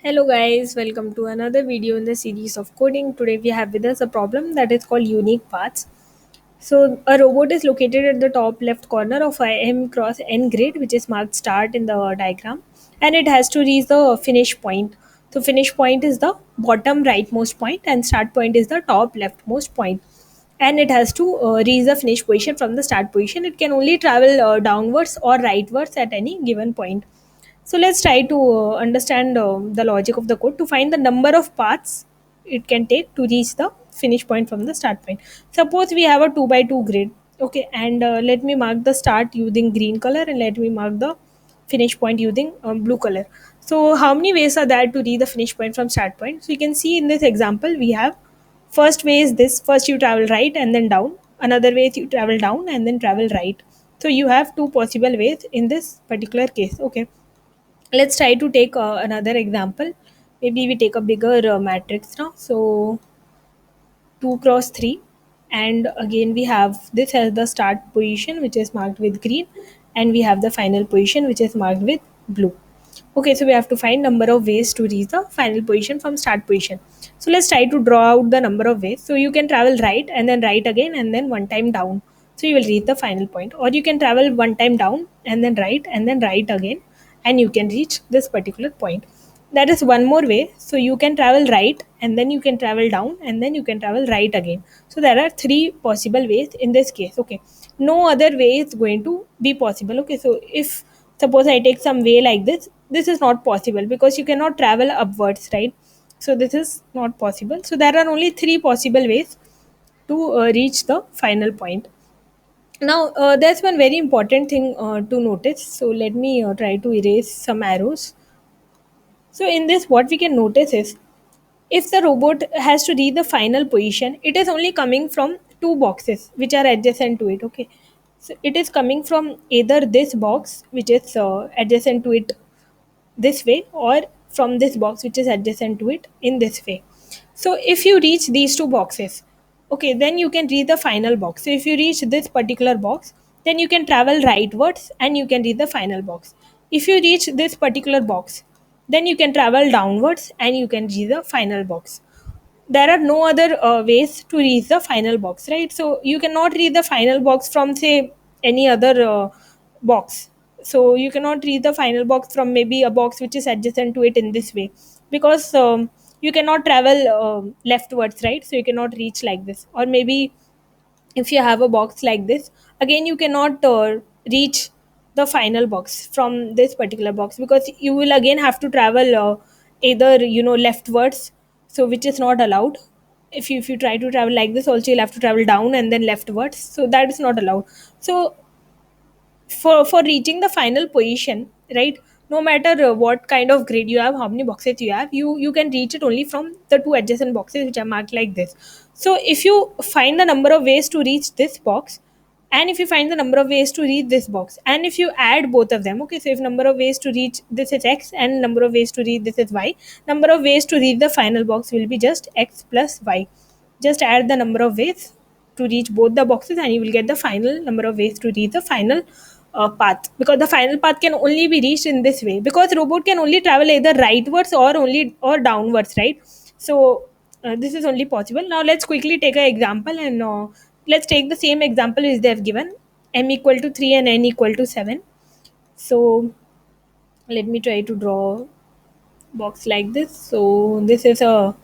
Hello guys, welcome to another video in the series of coding. Today we have with us a problem that is called unique paths. So a robot is located at the top left corner of a M cross N grid which is marked start in the diagram, and it has to reach the finish point. So finish point is the bottom rightmost point and start point is the top leftmost point, and it has to reach the finish position from the start position. It can only travel downwards or rightwards at any given point. So let's try to understand the logic of the code to find the number of paths it can take to reach the finish point from the start point. Suppose we have a 2 by 2 grid, okay, and let me mark the start using green color and let me mark the finish point using blue color. So how many ways are there to reach the finish point from start point? So you can see in this example we have first way is this: first you travel right and then down. Another way is you travel down and then travel right. So you have two possible ways in this particular case, okay. Let's try to take another example. Maybe we take a bigger matrix now. So 2 cross 3, and again we have this as the start position which is marked with green, and we have the final position which is marked with blue. Okay, so we have to find number of ways to reach the final position from start position. So let's try to draw out the number of ways. So you can travel right and then right again and then one time down, so you will reach the final point. Or you can travel one time down and then right again, and you can reach this particular point. That is one more way. So you can travel right and then you can travel down and then you can travel right again. So there are three possible ways in this case, okay. No other way is going to be possible, okay. So if suppose I take some way like this is not possible because you cannot travel upwards, right? So this is not possible. So there are only three possible ways to reach the final point. Now there's one very important thing to notice. So let me try to erase some arrows. So in this, what we can notice is if the robot has to reach the final position, it is only coming from two boxes which are adjacent to it. Okay, so it is coming from either this box which is adjacent to it this way, or from this box which is adjacent to it in this way. So if you reach these two boxes, okay, then you can reach the final box. So if you reach this particular box, then you can travel rightwards and you can reach the final box. If you reach this particular box, then you can travel downwards and you can reach the final box. There are no other ways to reach the final box, right? So you cannot reach the final box from, say, any other box. So you cannot reach the final box from maybe a box which is adjacent to it in this way, because you cannot travel leftwards, right? So you cannot reach like this. Or maybe if you have a box like this, again you cannot reach the final box from this particular box, because you will again have to travel either leftwards, so which is not allowed. If you try to travel like this also, you'll have to travel down and then leftwards, so that is not allowed. So for reaching the final position, right, no matter what kind of grid you have, how many boxes you have, you can reach it only from the two adjacent boxes which are marked like this. So if you find the number of ways to reach this box, and if you find the number of ways to reach this box, and if you add both of them, okay, so if number of ways to reach this is x and number of ways to reach this is y, number of ways to reach the final box will be just x plus y. Just add the number of ways to reach both the boxes and you will get the final number of ways to reach the final path, because the final path can only be reached in this way, because robot can only travel either rightwards or downwards, right? So this is only possible. Now let's quickly take an example, and let's take the same example as they have given: m equal to 3 and n equal to 7. So let me try to draw box like this. So this is a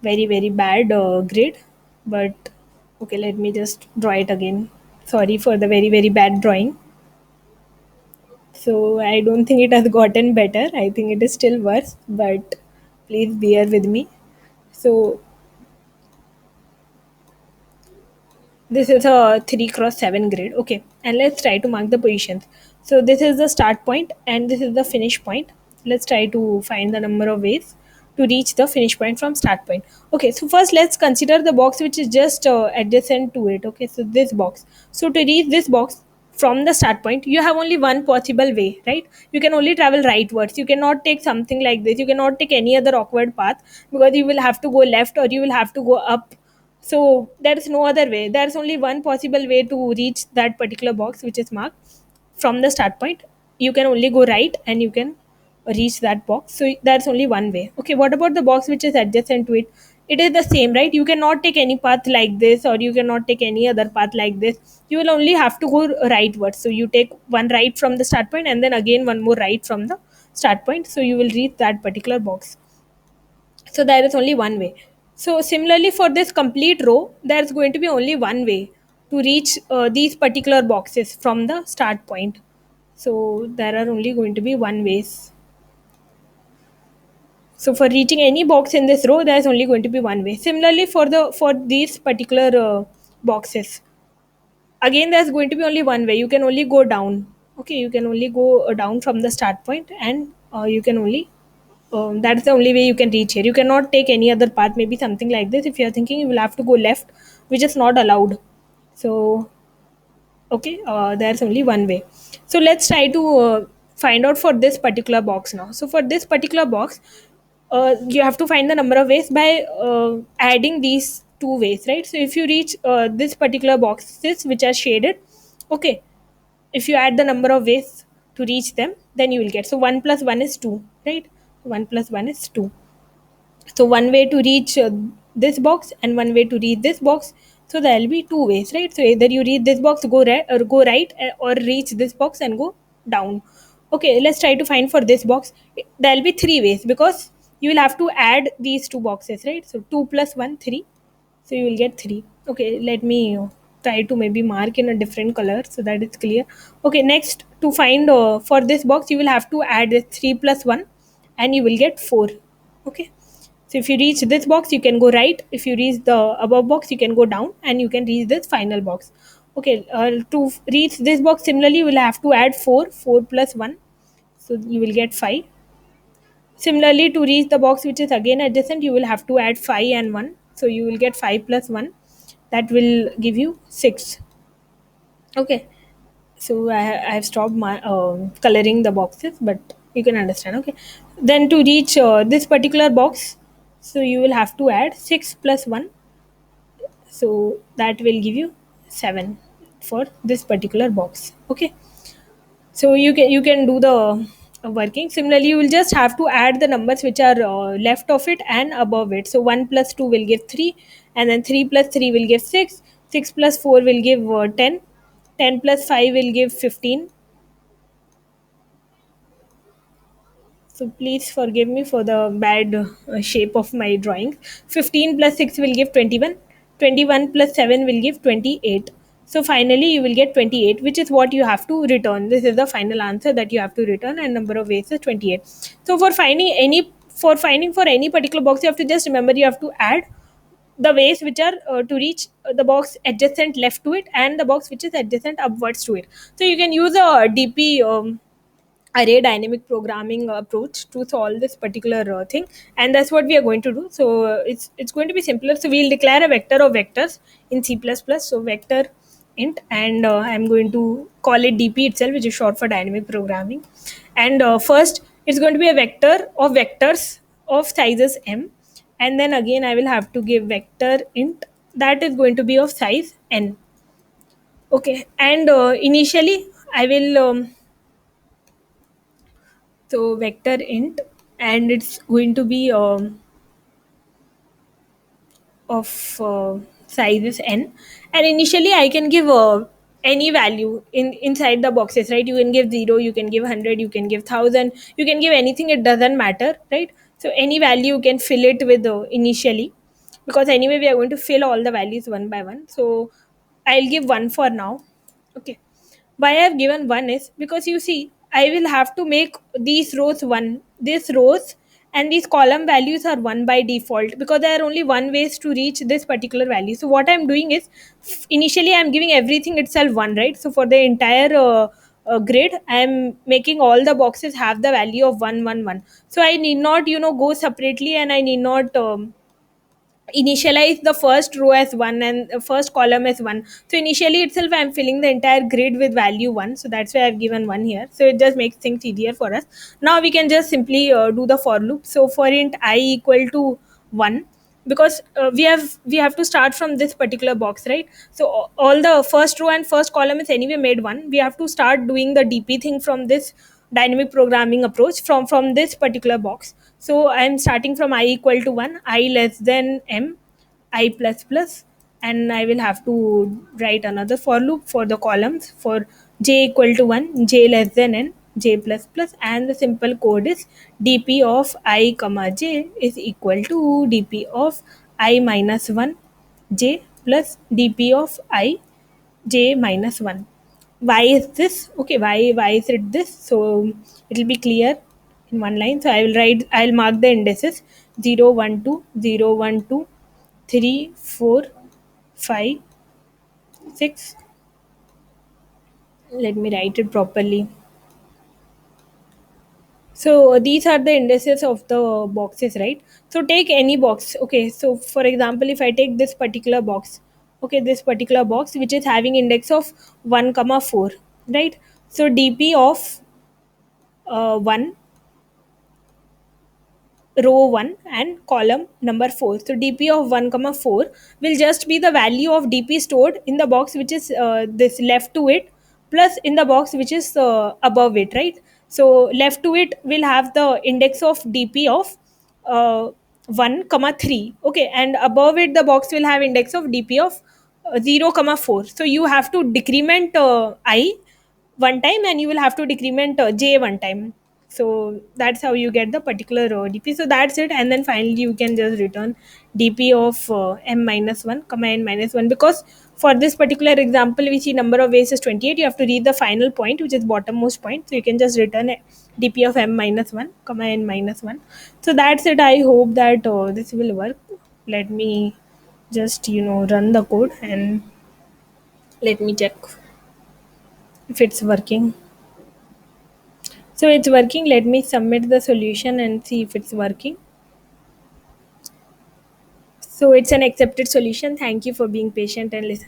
very bad grid, but okay, let me just draw it again. Sorry for the very bad drawing. So I don't think it has gotten better. I think it is still worse, but please bear with me. So this is a 3 cross 7 grid, okay, and let's try to mark the positions. So this is the start point and this is the finish point. Let's try to find the number of ways to reach the finish point from start point. Okay, so first let's consider the box which is just adjacent to it. Okay, so this box. So to reach this box from the start point, you have only one possible way, right? You can only travel rightwards. You cannot take something like this. You cannot take any other awkward path, because you will have to go left or you will have to go up. So there is no other way. There's only one possible way to reach that particular box which is marked from the start point. You can only go right and you can reach that box. So that's only one way. Okay, what about the box which is adjacent to it? It is the same, right? You cannot take any path like this, or you cannot take any other path like this. You will only have to go rightwards. So you take one right from the start point, and then again one more right from the start point, so you will reach that particular box. So there is only one way. So similarly, for this complete row, there's going to be only one way to reach these particular boxes from the start point. So there are only going to be one ways. So for reaching any box in this row, there's only going to be one way. Similarly, for these particular boxes, again there's going to be only one way. You can only go down. Okay, you can only go down from the start point, and you can only that's the only way you can reach here. You cannot take any other path, maybe something like this. If you are thinking you will have to go left, which is not allowed. So okay, there's only one way. So let's try to find out for this particular box now. So for this particular box, you have to find the number of ways by adding these two ways, right? So if you reach this particular boxes which are shaded, okay, if you add the number of ways to reach them, then you will get, so 1 plus 1 is 2, right? 1 plus 1 is 2. So one way to reach this box and one way to reach this box. So there will be two ways, right? So either you reach this box, go right, or go right, or reach this box and go down. Okay, let's try to find for this box. There will be three ways, because you will have to add these two boxes, right? So 2 plus 1, 3. So you will get 3. Okay, let me try to maybe mark in a different color so that it's clear. Okay, next, to find for this box, you will have to add 3 plus 1, and you will get 4. Okay, so if you reach this box, you can go right. If you reach the above box, you can go down, and you can reach this final box. Okay, to reach this box, similarly, you will have to add 4. 4 plus 1, so you will get 5. Similarly, to reach the box which is again adjacent, you will have to add 5 and 1. So you will get 5 plus 1. That will give you 6. Okay. So I have stopped my coloring the boxes, but you can understand. Okay. Then to reach this particular box, so you will have to add 6 plus 1. So that will give you 7 for this particular box. Okay, so you can do the working. Similarly, you will just have to add the numbers which are left of it and above it. So 1 plus 2 will give 3, and then 3 plus 3 will give 6. 6 plus 4 will give 10. 10 plus 5 will give 15. So please forgive me for the bad shape of my drawing. 15 plus 6 will give 21. 21 plus 7 will give 28. So finally you will get 28, which is what you have to return. This is the final answer that you have to return, and number of ways is 28. So for finding for any particular box, you have to just remember you have to add the ways which are to reach the box adjacent left to it, and the box which is adjacent upwards to it. So you can use a DP array dynamic programming approach to solve this particular thing, and that's what we are going to do. So it's going to be simpler. So we'll declare a vector of vectors in C++. So vector int, and I'm going to call it DP itself, which is short for dynamic programming. And first, it's going to be a vector of vectors of sizes m, and then again I will have to give vector int that is going to be of size n. Okay, and initially I will so vector int, and it's going to be of sizes n, and initially I can give any value inside the boxes, right? You can give 0, you can give 100, you can give 1000, you can give anything, it doesn't matter, right? So any value you can fill it with initially, because anyway we are going to fill all the values one by one. So I'll give 1 for now. Okay, why I've given 1 is because, you see, I will have to make these rows 1, these rows and these column values are 1 by default, because there are only one ways to reach this particular value. So what I'm doing is, initially I'm giving everything itself 1, right? So for the entire grid, I'm making all the boxes have the value of 1 1 1. So I need not go separately, and I need not initialize the first row as 1 and the first column as 1. So initially itself I'm filling the entire grid with value 1, so that's why I've given 1 here. So it just makes things easier for us. Now we can just simply do the for loop. So for int I equal to 1, because we have to start from this particular box, right? So all the first row and first column is anyway made 1. We have to start doing the DP thing from this dynamic programming approach from this particular box. So I'm starting from I equal to 1, I less than m, I plus plus, and I will have to write another for loop for the columns for j equal to 1, j less than n, j plus plus, and the simple code is dp of I comma j is equal to dp of I minus 1 j plus dp of I j minus 1. Why is this? Okay, why is it this? So it will be clear in one line. So I'll mark the indices 0 1 2 0 1 2 3 4 5 6. Let me write it properly. So these are the indices of the boxes, right? So take any box. Okay, so for example, if I take this particular box, okay, this particular box which is having index of 1 comma 4, right? So dp of 1, row 1 and column number 4. So dp of 1 comma 4 will just be the value of dp stored in the box which is this left to it, plus in the box which is above it, right? So left to it will have the index of dp of 1 comma 3, okay, and above it the box will have index of dp of 0 comma 4. So you have to decrement I one time, and you will have to decrement j one time. So that's how you get the particular dp. So that's it, and then finally you can just return dp of m minus 1 comma n minus 1, because for this particular example we see number of ways is 28. You have to read the final point, which is bottommost point, so you can just return dp of m minus 1 comma n minus 1. So that's it. I hope that this will work. Let me just run the code and let me check if it's working. So it's working. Let me submit the solution and see if it's working. So it's an accepted solution. Thank you for being patient and listening.